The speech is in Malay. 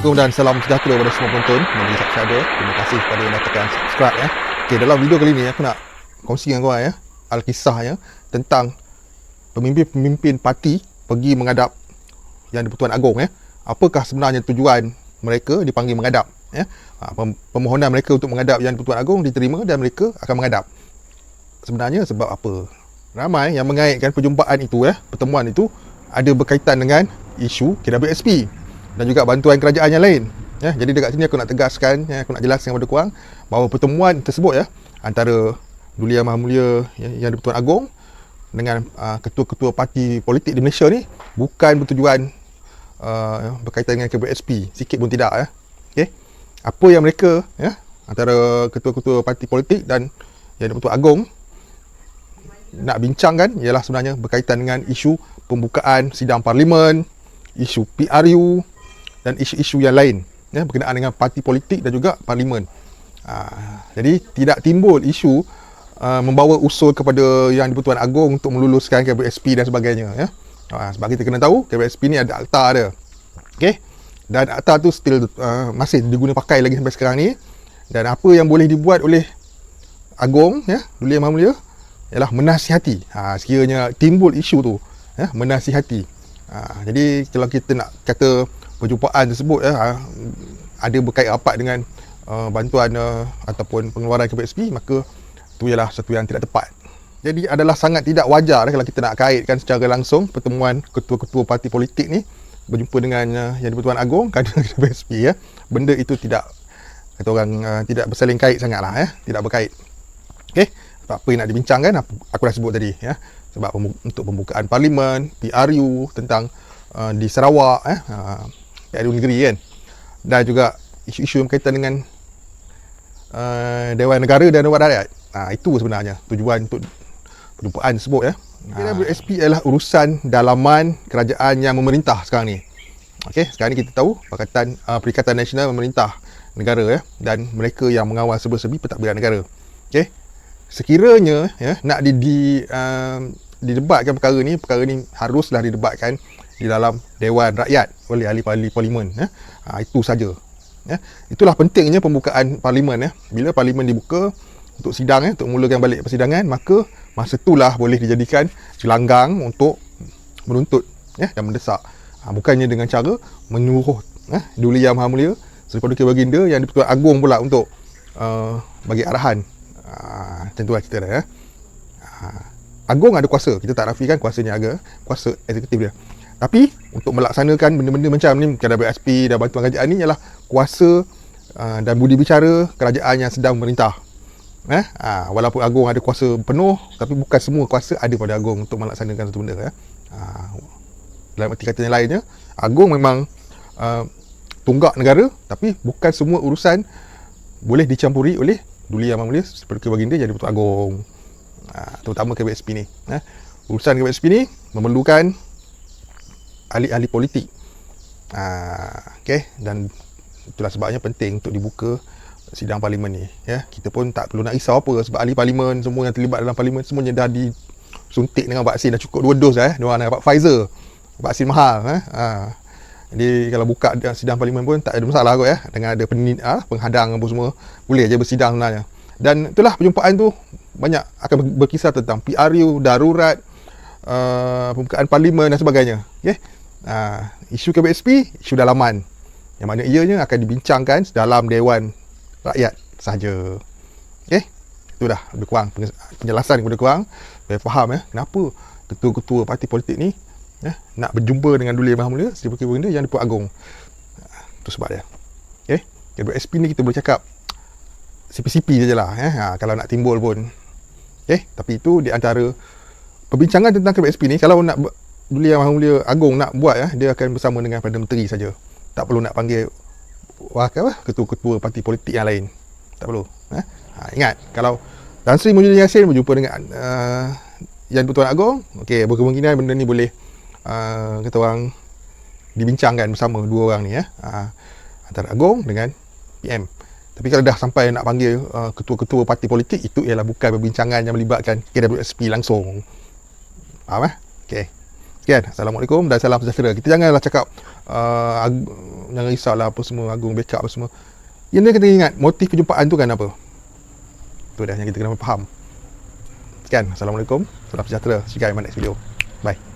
Assalamualaikum dan salam sejahtera kepada semua penonton dan juga subscriber. Terima kasih kepada yang dah tekan subscribe ya. Okey, dalam video kali ni aku nak kongsi dengan korang ya, alkisahnya tentang pemimpin-pemimpin parti pergi menghadap Yang di-Pertuan Agong ya. Apakah sebenarnya tujuan mereka dipanggil menghadap ya? Permohonan mereka untuk menghadap Yang di-Pertuan Agong diterima dan mereka akan menghadap. Sebenarnya sebab apa? Ramai yang mengaitkan perjumpaan itu ya, pertemuan itu ada berkaitan dengan isu KWSP dan juga bantuan kerajaan yang lain ya. Jadi dekat sini aku nak tegaskan ya, aku nak jelaskan kepada korang bahawa pertemuan tersebut ya antara Duli Yang Maha Mulia Yang di-Pertuan Agong dengan ketua-ketua parti politik di Malaysia ni bukan bertujuan berkaitan dengan KWSP, sikit pun tidak ya. Okey. Apa yang mereka ya antara ketua-ketua parti politik dan Yang di-Pertuan Agong nak bincangkan ialah sebenarnya berkaitan dengan isu pembukaan sidang parlimen, isu PRU dan isu-isu yang lain ya, berkenaan dengan parti politik dan juga parlimen. Jadi tidak timbul isu membawa usul kepada Yang di-Pertuan Agong untuk meluluskan KWSP dan sebagainya ya. Sebab kita kena tahu KWSP ni ada akta dia. Okey. Dan akta tu still masih diguna pakai lagi sampai sekarang ni. Dan apa yang boleh dibuat oleh Agong ya, Duli Yang Maha Mulia ialah menasihati. Sekiranya timbul isu tu ya, menasihati. Jadi kalau kita nak kata perjumpaan tersebut ya, ada berkait rapat dengan bantuan ataupun pengeluaran KWSP, maka itu ialah satu yang tidak tepat. Jadi adalah sangat tidak wajar kalau kita nak kaitkan secara langsung pertemuan ketua-ketua parti politik ni berjumpa dengan Yang di-Pertuan Agong kerana KWSP ya. Benda itu tidak, kata orang, tidak bersaling kait sangatlah ya, tidak berkait. Okey, apa yang nak dibincangkan aku dah sebut tadi ya. Sebab untuk pembukaan parlimen, PRU tentang di Sarawak PRU negeri kan, dan juga isu-isu yang berkaitan dengan Dewan Negara dan Dewan Rakyat. Itu sebenarnya tujuan untuk perjumpaan tersebut ya. KWSP adalah urusan dalaman kerajaan yang memerintah sekarang ni. Okey, sekarang ni kita tahu Perikatan Nasional memerintah negara ya, dan mereka yang mengawal serba-serbi pentadbiran negara. Okey. Sekiranya ya nak didebatkan perkara ni haruslah didebatkan di dalam Dewan Rakyat oleh ahli-ahli parlimen ya. Itu saja ya. Itulah pentingnya pembukaan parlimen ya. Bila parlimen dibuka untuk sidang ya, untuk mulakan balik persidangan, maka masa itulah boleh dijadikan gelanggang untuk menuntut ya dan mendesak. Bukannya dengan cara menyuruh Duli Yang Maha Mulia Seri Paduka Baginda Yang di-Pertuan Agong pula untuk bagi arahan. Macam tu lah cerita dia ya. Agong ada kuasa, kita tak nafikan kuasanya, kuasa eksekutif dia. Tapi untuk melaksanakan benda-benda macam ni, KWSP dan bantuan kerajaan ni ialah kuasa dan budi bicara kerajaan yang sedang memerintah. Walaupun Agong ada kuasa penuh, tapi bukan semua kuasa ada pada Agong untuk melaksanakan satu benda ya. Dalam arti kata yang lainnya, Agong memang tunggak negara, tapi bukan semua urusan boleh dicampuri oleh Duli Yang Maha Mulia Seri Paduka Baginda Yang di-Pertuan Agong. Terutama KWSP ni. Urusan KWSP ni memerlukan ahli-ahli politik. Okay. Dan itulah sebabnya penting untuk dibuka sidang parlimen ni ya. Kita pun tak perlu nak risau apa, sebab ahli parlimen semua yang terlibat dalam parlimen semuanya dah disuntik dengan vaksin, dah cukup 2 dos dah diorang dapat Pfizer, vaksin mahal Jadi kalau buka sidang parlimen pun tak ada masalah kot ya, dengan ada penghadang apa semua, boleh je bersidang sebenarnya. Dan itulah perjumpaan tu banyak akan berkisar tentang PRU, darurat, pembukaan parlimen dan sebagainya. Okay? Isu KWSP, isu dalaman, yang mana ianya akan dibincangkan dalam Dewan Rakyat sahaja. Okay? Itu dah lebih kurang penjelasan kepada korang supaya faham ya kenapa ketua-ketua parti politik ni nak berjumpa dengan Duli Yang Maha Mulia Seri Paduka Baginda Yang di-Pertuan Agong. Itu sebab dia. Okay? KWSP ni kita boleh cakap sipi-sipi sajalah kalau nak timbul pun. Okay? Tapi itu di antara perbincangan tentang KWSP ni. Kalau nak Duli Yang Maha Mulia Agong nak buat dia akan bersama dengan Perdana Menteri saja. Tak perlu nak panggil ketua-ketua parti politik yang lain. Tak perlu. Ingat, kalau Tan Sri Muhyiddin Yassin berjumpa dengan Yang di-Pertuan Agong, okey, berkemungkinan benda ni boleh kata orang dibincangkan bersama dua orang ni antara Agong dengan PM. Tapi kalau dah sampai nak panggil ketua-ketua parti politik, itu ialah bukan perbincangan yang melibatkan KWSP langsung. Faham Okey. Kan? Assalamualaikum dan salam sejahtera. Kita janganlah cakap jangan risaulah apa semua, Agung backup apa semua. Yang dia kena ingat motif perjumpaan tu kan apa. Tu dah yang kita kena faham. Sekian. Assalamualaikum. Salam sejahtera. See you guys in my next video. Bye.